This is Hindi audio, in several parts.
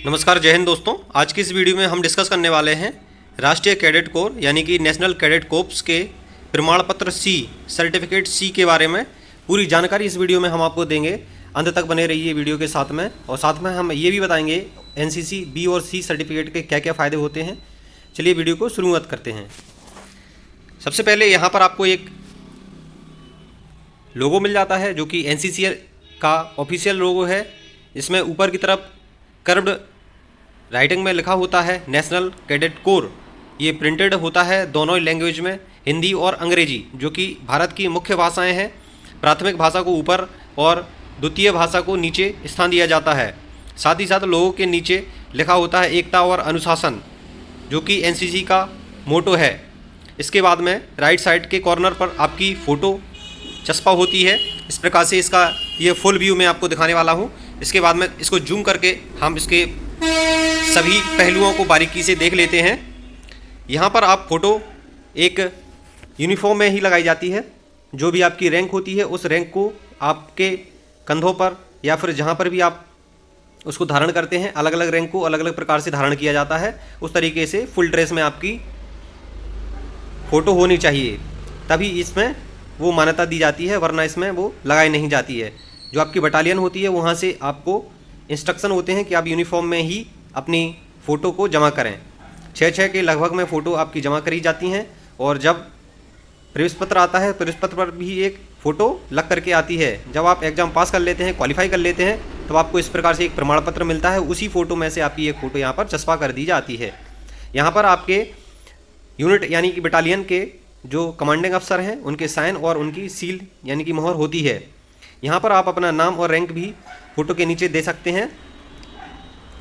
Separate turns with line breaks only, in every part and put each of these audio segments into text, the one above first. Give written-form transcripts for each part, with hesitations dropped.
नमस्कार, जय हिंद दोस्तों। आज की इस वीडियो में हम डिस्कस करने वाले हैं राष्ट्रीय कैडेट कोर यानी कि नेशनल कैडेट कोर्प्स के प्रमाण पत्र सी सर्टिफिकेट सी के बारे में पूरी जानकारी इस वीडियो में हम आपको देंगे। अंत तक बने रहिए वीडियो के साथ में, और साथ में हम ये भी बताएंगे एनसीसी बी और सी सर्टिफिकेट के क्या क्या फ़ायदे होते हैं। चलिए वीडियो को शुरुआत करते हैं। सबसे पहले यहाँ पर आपको एक लोगो मिल जाता है जो कि एनसीसी का ऑफिशियल लोगो है। इसमें ऊपर की तरफ कर्व्ड राइटिंग में लिखा होता है नेशनल कैडेट कोर। ये प्रिंटेड होता है दोनों लैंग्वेज में, हिंदी और अंग्रेजी, जो कि भारत की मुख्य भाषाएं हैं। प्राथमिक भाषा को ऊपर और द्वितीय भाषा को नीचे स्थान दिया जाता है। साथ ही साथ लोगों के नीचे लिखा होता है एकता और अनुशासन, जो कि एनसीसी का मोटो है। इसके बाद में राइट साइड के कॉर्नर पर आपकी फ़ोटो चस्पा होती है। इस प्रकार से इसका ये फुल व्यू मैं आपको दिखाने वाला हूँ। इसके बाद में इसको जूम करके हम इसके सभी पहलुओं को बारीकी से देख लेते हैं। यहाँ पर आप फ़ोटो एक यूनिफॉर्म में ही लगाई जाती है। जो भी आपकी रैंक होती है उस रैंक को आपके कंधों पर या फिर जहाँ पर भी आप उसको धारण करते हैं, अलग अलग रैंक को अलग अलग प्रकार से धारण किया जाता है। उस तरीके से फुल ड्रेस में आपकी फ़ोटो होनी चाहिए, तभी इसमें वो मान्यता दी जाती है, वरना इसमें वो लगाई नहीं जाती है। जो आपकी बटालियन होती है वहाँ से आपको इंस्ट्रक्शन होते हैं कि आप यूनिफॉर्म में ही अपनी फ़ोटो को जमा करें। 6 के लगभग में फ़ोटो आपकी जमा करी जाती हैं, और जब प्रवेश पत्र आता है प्रवेश पत्र पर भी एक फ़ोटो लग करके आती है। जब आप एग्ज़ाम पास कर लेते हैं, क्वालिफाई कर लेते हैं, तो आपको इस प्रकार से एक प्रमाण पत्र मिलता है। उसी फ़ोटो में से आपकी एक फ़ोटो यहाँ पर चस्पा कर दी जाती है। यहाँ पर आपके यूनिट यानी कि बटालियन के जो कमांडिंग अफसर हैं उनके साइन और उनकी सील यानी कि मोहर होती है। यहाँ पर आप अपना नाम और रैंक भी फ़ोटो के नीचे दे सकते हैं,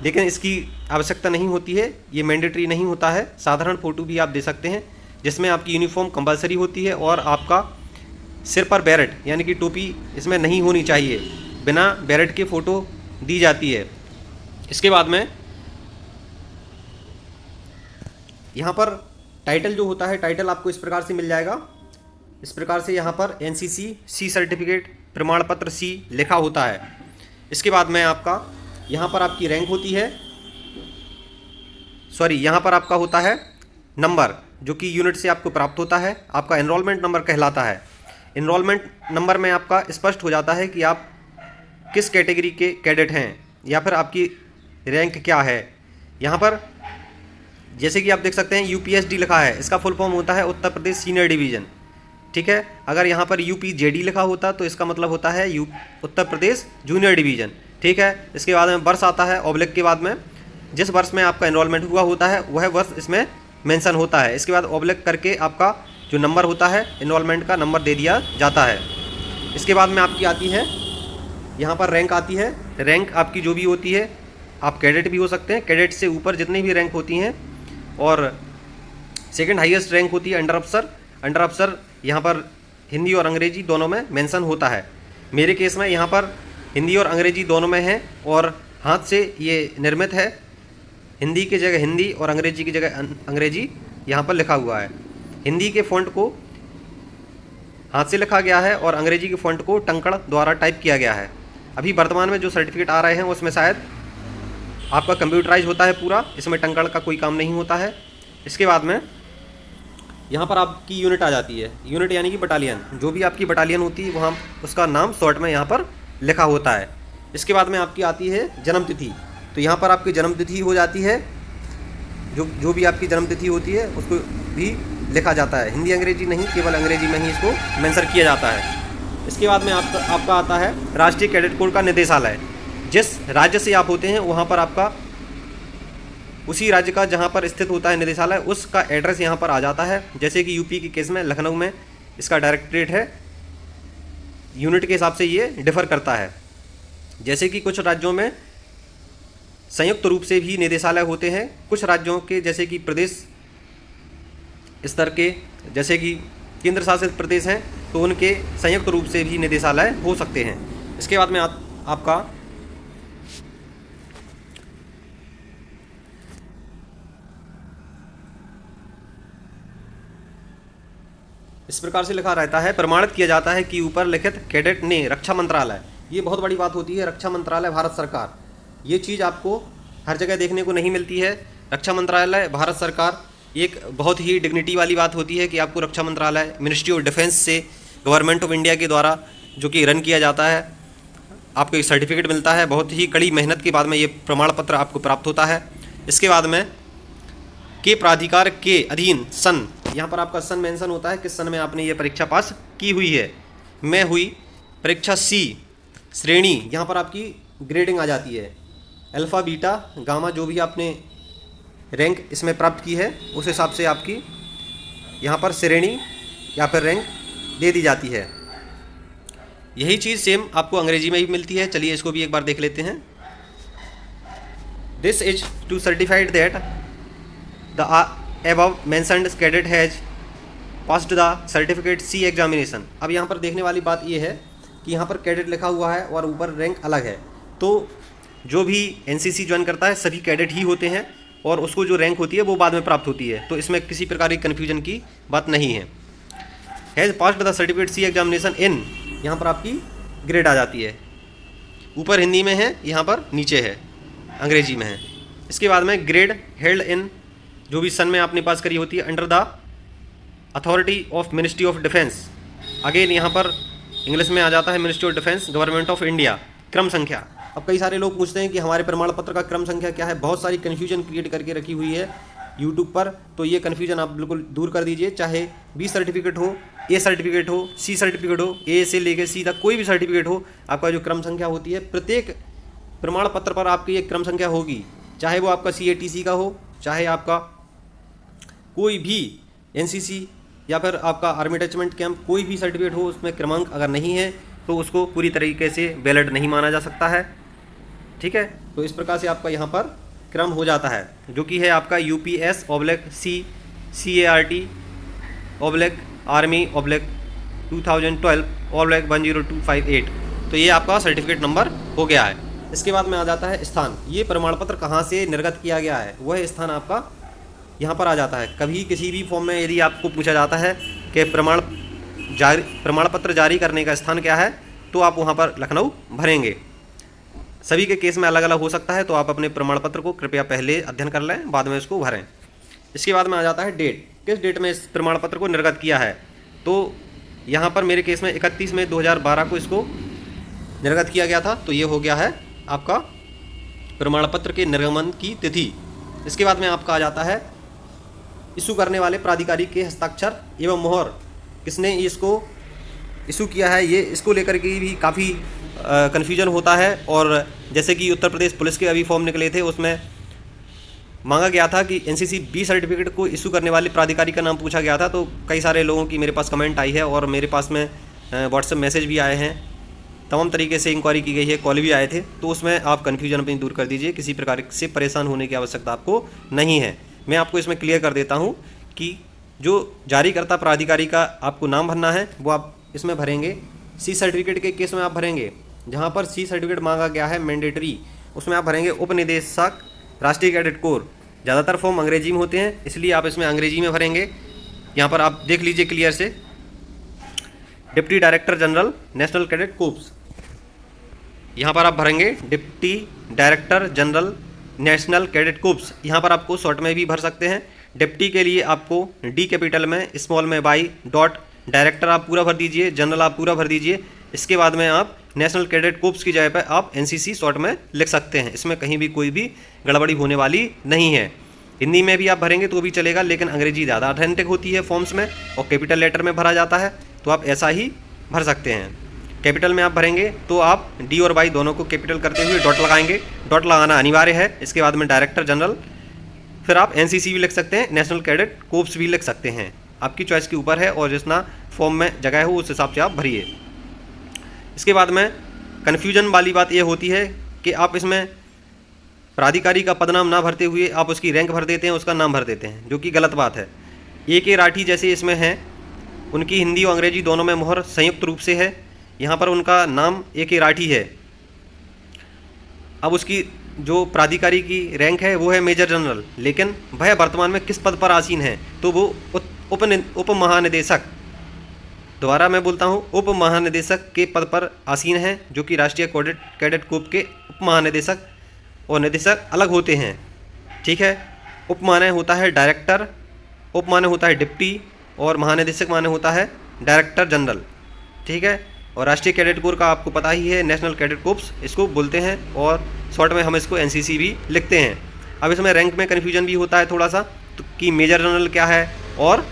लेकिन इसकी आवश्यकता नहीं होती है, ये मैंडेटरी नहीं होता है। साधारण फ़ोटो भी आप दे सकते हैं जिसमें आपकी यूनिफॉर्म कंपलसरी होती है और आपका सिर पर बैरेट यानी कि टोपी इसमें नहीं होनी चाहिए। बिना बैरेट के फ़ोटो दी जाती है। इसके बाद में यहाँ पर टाइटल जो होता है, टाइटल आपको इस प्रकार से मिल जाएगा। इस प्रकार से यहाँ पर एनसीसी सी सर्टिफिकेट प्रमाण पत्र सी लिखा होता है। इसके बाद में आपका यहाँ पर आपकी रैंक होती है, यहाँ पर आपका होता है नंबर, जो कि यूनिट से आपको प्राप्त होता है। आपका एनरोलमेंट नंबर कहलाता है। एनरोलमेंट नंबर में आपका स्पष्ट हो जाता है कि आप किस कैटेगरी के कैडेट हैं या फिर आपकी रैंक क्या है। यहाँ पर जैसे कि आप देख सकते हैं यूपीएसडी लिखा है, इसका फुल फॉर्म होता है उत्तर प्रदेश सीनियर डिवीज़न। ठीक है, अगर यहाँ पर यूपीजेडी लिखा होता तो इसका मतलब होता है उत्तर प्रदेश जूनियर डिवीज़न। ठीक है, इसके बाद में वर्ष आता है, ऑब्लिक के बाद में जिस वर्ष में आपका एनरोलमेंट हुआ होता है वह वर्ष इसमें मेंशन होता है। इसके बाद ऑब्लिक करके आपका जो नंबर होता है एनरोलमेंट का नंबर दे दिया जाता है। इसके बाद में आपकी आती है यहाँ पर रैंक आती है। रैंक आपकी जो भी होती है, आप कैडेट भी हो सकते हैं, कैडेट से ऊपर जितनी भी रैंक होती हैं, और सेकंड हाईएस्ट रैंक होती है अंडर अफसर। अंडर अफसर यहाँ पर हिंदी और अंग्रेजी दोनों में मेंशन होता है। मेरे केस में यहाँ पर हिंदी और अंग्रेजी दोनों में है, और हाथ से ये निर्मित है। हिंदी की जगह हिंदी और अंग्रेजी की जगह अंग्रेजी यहाँ पर लिखा हुआ है। हिंदी के फ़ॉन्ट को हाथ से लिखा गया है और अंग्रेजी के फ़ॉन्ट को टंकड़ द्वारा टाइप किया गया है। अभी वर्तमान में जो सर्टिफिकेट आ रहे हैं उसमें शायद आपका कंप्यूटराइज होता है पूरा, इसमें टंकड़ का कोई काम नहीं होता है। इसके बाद में यहाँ पर आपकी यूनिट आ जाती है। यूनिट यानी कि बटालियन, जो भी आपकी बटालियन होती है वहाँ उसका नाम शॉर्ट में यहाँ पर लिखा होता है। इसके बाद में आपकी आती है जन्मतिथि। तो यहाँ पर आपकी जन्मतिथि हो जाती है, जो भी आपकी जन्मतिथि होती है उसको भी लिखा जाता है। हिंदी अंग्रेजी नहीं, केवल अंग्रेजी में ही इसको मेंशन किया जाता है। इसके बाद में आपका आता है राष्ट्रीय कैडेट कोर का निदेशालय। जिस राज्य से आप होते हैं वहाँ पर आपका उसी राज्य का जहाँ पर स्थित होता है निदेशालय, उसका एड्रेस यहाँ पर आ जाता है। जैसे कि यूपी के केस में लखनऊ में इसका डायरेक्टरेट है। यूनिट के हिसाब से ये डिफ़र करता है। जैसे कि कुछ राज्यों में संयुक्त रूप से भी निदेशालय होते हैं। कुछ राज्यों के जैसे कि प्रदेश स्तर के, जैसे कि केंद्र शासित प्रदेश हैं, तो उनके संयुक्त रूप से भी निदेशालय हो सकते हैं। इसके बाद में आपका इस प्रकार से लिखा रहता है, प्रमाणित किया जाता है कि ऊपर लिखित कैडेट ने रक्षा मंत्रालय, ये बहुत बड़ी बात होती है, रक्षा मंत्रालय भारत सरकार, ये चीज़ आपको हर जगह देखने को नहीं मिलती है। रक्षा मंत्रालय भारत सरकार एक बहुत ही डिग्निटी वाली बात होती है कि आपको रक्षा मंत्रालय मिनिस्ट्री ऑफ डिफेंस से गवर्नमेंट ऑफ इंडिया के द्वारा जो कि रन किया जाता है, आपको एक सर्टिफिकेट मिलता है। बहुत ही कड़ी मेहनत के बाद में ये प्रमाण पत्र आपको प्राप्त होता है। इसके बाद में के प्राधिकार के अधीन सन, यहाँ पर आपका सन मेंशन होता है किस सन में आपने ये परीक्षा पास की हुई है। मैं हुई परीक्षा सी श्रेणी, यहाँ पर आपकी ग्रेडिंग आ जाती है, अल्फ़ा बीटा गामा जो भी आपने रैंक इसमें प्राप्त की है उस हिसाब से आपकी यहाँ पर श्रेणी या फिर रैंक दे दी जाती है। यही चीज़ सेम आपको अंग्रेजी में भी मिलती है। चलिए इसको भी एक बार देख लेते हैं। This is to certified that the above mentioned cadet has passed the certificate C examination. अब यहाँ पर देखने वाली बात ये है कि यहाँ पर कैडेट लिखा हुआ है और ऊपर रैंक अलग है, तो जो भी एनसीसी ज्वाइन करता है सभी कैडेट ही होते हैं और उसको जो रैंक होती है वो बाद में प्राप्त होती है, तो इसमें किसी प्रकार की कन्फ्यूजन की बात नहीं है। Has passed the certificate C examination in, यहाँ पर आपकी ग्रेड आ जाती है, ऊपर हिंदी में है, यहाँ पर नीचे है अंग्रेजी में है। इसके बाद में ग्रेड हेल्ड इन, जो भी सन में आपने पास करी होती है, under the authority of ministry of defence. Again यहाँ पर इंग्लिश में आ जाता है ministry of defence, government of India. क्रम संख्या, अब कई सारे लोग पूछते हैं कि हमारे प्रमाण पत्र का क्रम संख्या क्या है। बहुत सारी कन्फ्यूजन क्रिएट करके रखी हुई है यूट्यूब पर, तो ये कन्फ्यूजन आप बिल्कुल दूर कर दीजिए। चाहे बी सर्टिफिकेट हो, ए सर्टिफिकेट हो, सी सर्टिफिकेट हो, ए से लेकर सी तक कोई भी सर्टिफिकेट हो, आपका जो क्रम संख्या होती है प्रत्येक प्रमाण पत्र पर आपकी एक क्रम संख्या होगी। चाहे वो आपका CATC का हो, चाहे आपका कोई भी NCC या फिर आपका आर्मी अटैचमेंट कैंप, कोई भी सर्टिफिकेट हो, उसमें क्रमांक अगर नहीं है तो उसको पूरी तरीके से वैलिड नहीं माना जा सकता है। ठीक है, तो इस प्रकार से आपका यहाँ पर क्रम हो जाता है, जो कि है आपका UPS/C CART/Army 2012/10258। तो ये आपका सर्टिफिकेट नंबर हो गया है। इसके बाद में आ जाता है स्थान। ये प्रमाण पत्र कहाँ से निर्गत किया गया है, वह स्थान आपका यहाँ पर आ जाता है। कभी किसी भी फॉर्म में यदि आपको पूछा जाता है कि प्रमाण पत्र जारी करने का स्थान क्या है, तो आप वहाँ पर लखनऊ भरेंगे। सभी के केस में अलग अलग हो सकता है, तो आप अपने प्रमाण पत्र को कृपया पहले अध्ययन कर लें, बाद में इसको भरें। इसके बाद में आ जाता है डेट, किस डेट में इस प्रमाण पत्र को निर्गत किया है। तो यहाँ पर मेरे केस में 31 मई 2012 को इसको निर्गत किया गया था, तो ये हो गया है आपका प्रमाण पत्र के निर्गमन की तिथि। इसके बाद में आपका आ जाता है इशू करने वाले प्राधिकारी के हस्ताक्षर एवं मोहर, किसने इसको इशू किया है। ये इसको लेकर के भी काफ़ी कन्फ्यूजन होता है। और जैसे कि उत्तर प्रदेश पुलिस के अभी फॉर्म निकले थे, उसमें मांगा गया था कि NCC B सर्टिफिकेट को इशू करने वाले प्राधिकारी का नाम पूछा गया था, तो कई सारे लोगों की मेरे पास कमेंट आई है और मेरे पास में व्हाट्सएप मैसेज भी आए हैं, तमाम तरीके से इंक्वायरी की गई है, कॉल भी आए थे। तो उसमें आप कन्फ्यूजन अपनी दूर कर दीजिए, किसी प्रकार से परेशान होने की आवश्यकता आपको नहीं है। मैं आपको इसमें क्लियर कर देता हूँ कि जो जारीकर्ता प्राधिकारी का आपको नाम भरना है वो आप इसमें भरेंगे। C सर्टिफिकेट के केस में आप भरेंगे, जहाँ पर C सर्टिफिकेट मांगा गया है मैंडेटरी, उसमें आप भरेंगे उपनिदेशक राष्ट्रीय कैडेट कोर। ज़्यादातर फॉर्म अंग्रेजी में होते हैं, इसलिए आप इसमें अंग्रेजी में भरेंगे। यहाँ पर आप देख लीजिए क्लियर से, deputy director general national cadet corpse, यहाँ पर आप भरेंगे deputy director general national cadet corpse. यहाँ पर आपको शॉर्ट में भी भर सकते हैं। डिप्टी के लिए आपको D कैपिटल में, स्मॉल में बाई, डॉट, डायरेक्टर आप पूरा भर दीजिए, जनरल आप पूरा भर दीजिए। इसके बाद में आप नेशनल कैडेट कोर्प्स की जगह पर आप NCC शॉर्ट में लिख सकते हैं। इसमें कहीं भी कोई भी गड़बड़ी होने वाली नहीं है। हिंदी में भी आप भरेंगे तो भी चलेगा, लेकिन अंग्रेजी ज़्यादा ऑथेंटिक होती है फॉर्म्स में और कैपिटल लेटर में भरा जाता है, तो आप ऐसा ही भर सकते हैं। कैपिटल में आप भरेंगे तो आप D और Y दोनों को कैपिटल करते हुए डॉट लगाएंगे, डॉट लगाना अनिवार्य है। इसके बाद में डायरेक्टर जनरल, फिर आप NCC भी लिख सकते हैं, नेशनल कैडेट कोर्प्स भी लिख सकते हैं, आपकी चॉइस के ऊपर है और जितना फॉर्म में जगह हो उस हिसाब से आप भरिए। इसके बाद में कन्फ्यूजन वाली बात ये होती है कि आप इसमें प्राधिकारी का पदनाम ना भरते हुए आप उसकी रैंक भर देते हैं, उसका नाम भर देते हैं, जो कि गलत बात है। A.K. राठी जैसे इसमें हैं, उनकी हिंदी और अंग्रेजी दोनों में मोहर संयुक्त रूप से है। यहाँ पर उनका नाम A.K. राठी है। अब उसकी जो प्राधिकारी की रैंक है वो है मेजर जनरल, लेकिन वह वर्तमान में किस पद पर आसीन है, तो वो उप महानिदेशक, दोबारा मैं बोलता हूँ, उप महानिदेशक के पद पर आसीन है, जो कि राष्ट्रीय कैडेट कोर्प के उप महानिदेशक और निदेशक अलग होते हैं, ठीक है। उप माने होता है डायरेक्टर, उप माने होता है डिप्टी, और महानिदेशक माने होता है डायरेक्टर जनरल, ठीक है। और राष्ट्रीय कैडेट कोर का आपको पता ही है, नेशनल कैडेट कोर्प्स इसको बोलते हैं, और शॉर्ट में हम इसको एनसीसी भी लिखते हैं। अब इसमें रैंक में कन्फ्यूजन भी होता है थोड़ा सा, तो कि मेजर जनरल क्या है और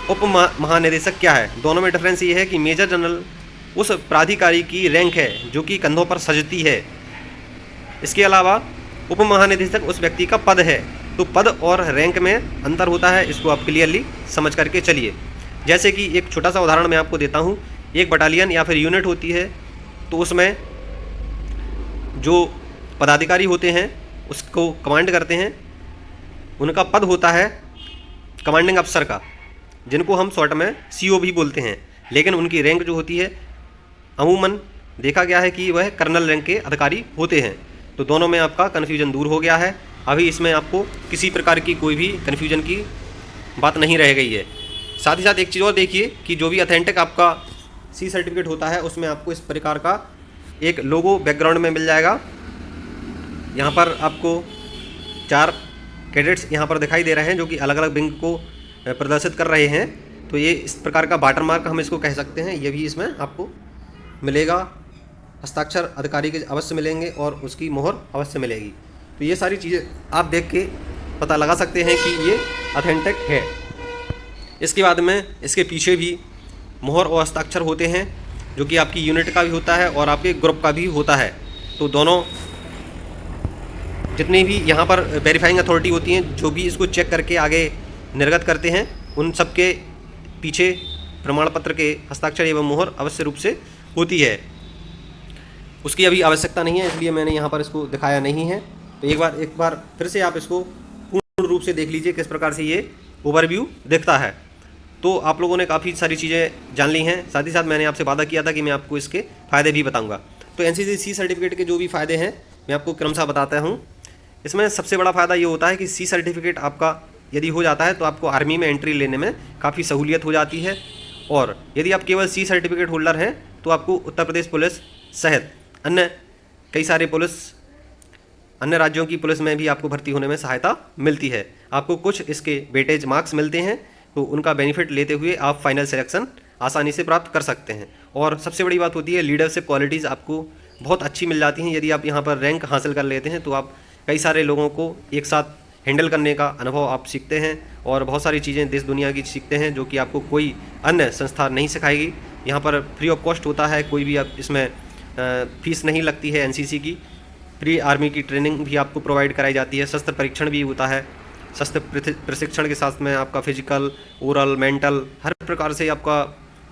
उप महानिदेशक क्या है। दोनों में डिफरेंस ये है कि मेजर जनरल उस प्राधिकारी की रैंक है जो कि कंधों पर सजती है। इसके अलावा उप महानिदेशक उस व्यक्ति का पद है। तो पद और रैंक में अंतर होता है, इसको आप क्लियरली समझ करके चलिए। जैसे कि एक छोटा सा उदाहरण मैं आपको देता हूँ। एक बटालियन या फिर यूनिट होती है, तो उसमें जो पदाधिकारी होते हैं उसको कमांड करते हैं, उनका पद होता है कमांडिंग अफसर का, जिनको हम शॉर्ट में सीओ भी बोलते हैं। लेकिन उनकी रैंक जो होती है अमूमन देखा गया है कि वह कर्नल रैंक के अधिकारी होते हैं। तो दोनों में आपका कन्फ्यूजन दूर हो गया है। अभी इसमें आपको किसी प्रकार की कोई भी कन्फ्यूजन की बात नहीं रह गई है। साथ ही साथ एक चीज़ और देखिए कि जो भी ऑथेंटिक आपका सी सर्टिफिकेट होता है उसमें आपको इस प्रकार का एक लोगो बैकग्राउंड में मिल जाएगा। यहाँ पर आपको 4 कैडेट्स यहाँ पर दिखाई दे रहे हैं जो कि अलग अलग विंग को प्रदर्शित कर रहे हैं। तो ये इस प्रकार का वाटर मार्क हम इसको कह सकते हैं, ये भी इसमें आपको मिलेगा। हस्ताक्षर अधिकारी के अवश्य मिलेंगे और उसकी मोहर अवश्य मिलेगी। तो ये सारी चीज़ें आप देख के पता लगा सकते हैं कि ये ऑथेंटिक है। इसके बाद में इसके पीछे भी मोहर और हस्ताक्षर होते हैं, जो कि आपकी यूनिट का भी होता है और आपके ग्रुप का भी होता है। तो दोनों जितनी भी यहाँ पर वेरीफाइंग अथॉरिटी होती हैं, जो भी इसको चेक करके आगे निर्गत करते हैं, उन सब के पीछे प्रमाण पत्र के हस्ताक्षर एवं मोहर अवश्य रूप से होती है। उसकी अभी आवश्यकता नहीं है, इसलिए मैंने यहाँ पर इसको दिखाया नहीं है। तो एक बार फिर से आप इसको पूर्ण रूप से देख लीजिए किस प्रकार से ये ओवरव्यू दिखता है। तो आप लोगों ने काफ़ी सारी चीज़ें जान ली हैं। साथ ही साथ मैंने आपसे वादा किया था कि मैं आपको इसके फ़ायदे भी बताऊंगा। तो एनसीसी सी सर्टिफिकेट के जो भी फ़ायदे हैं मैं आपको क्रमशः बताता हूँ। इसमें सबसे बड़ा फ़ायदा ये होता है कि सी सर्टिफिकेट आपका यदि हो जाता है तो आपको आर्मी में एंट्री लेने में काफ़ी सहूलियत हो जाती है। और यदि आप केवल सी सर्टिफिकेट होल्डर हैं तो आपको उत्तर प्रदेश पुलिस सहित अन्य कई सारे अन्य राज्यों की पुलिस में भी आपको भर्ती होने में सहायता मिलती है। आपको कुछ इसके वेटेज मार्क्स मिलते हैं, तो उनका बेनिफिट लेते हुए आप फाइनल सिलेक्शन आसानी से प्राप्त कर सकते हैं। और सबसे बड़ी बात होती है लीडरशिप क्वालिटीज़ आपको बहुत अच्छी मिल जाती हैं। यदि आप यहाँ पर रैंक हासिल कर लेते हैं तो आप कई सारे लोगों को एक साथ हैंडल करने का अनुभव आप सीखते हैं और बहुत सारी चीज़ें देश दुनिया की सीखते हैं, जो कि आपको कोई अन्य संस्था नहीं सिखाएगी। यहाँ पर फ्री ऑफ कॉस्ट होता है, कोई भी आप इसमें फीस नहीं लगती है। एनसीसी की प्री आर्मी की ट्रेनिंग भी आपको प्रोवाइड कराई जाती है, शस्त्र परीक्षण भी होता है। शस्त्र प्रशिक्षण के साथ में आपका फिजिकल, ओरल, मेंटल हर प्रकार से आपका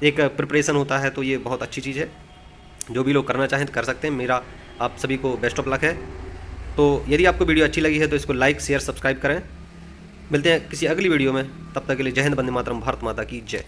एक प्रिपरेशन होता है। तो ये बहुत अच्छी चीज़ है, जो भी लोग करना चाहें तो कर सकते हैं। मेरा आप सभी को बेस्ट ऑफ लक है। तो यदि आपको वीडियो अच्छी लगी है तो इसको लाइक, शेयर, सब्सक्राइब करें। मिलते हैं किसी अगली वीडियो में, तब तक के लिए जय हिंद, वंदे मातरम, भारत माता की जय।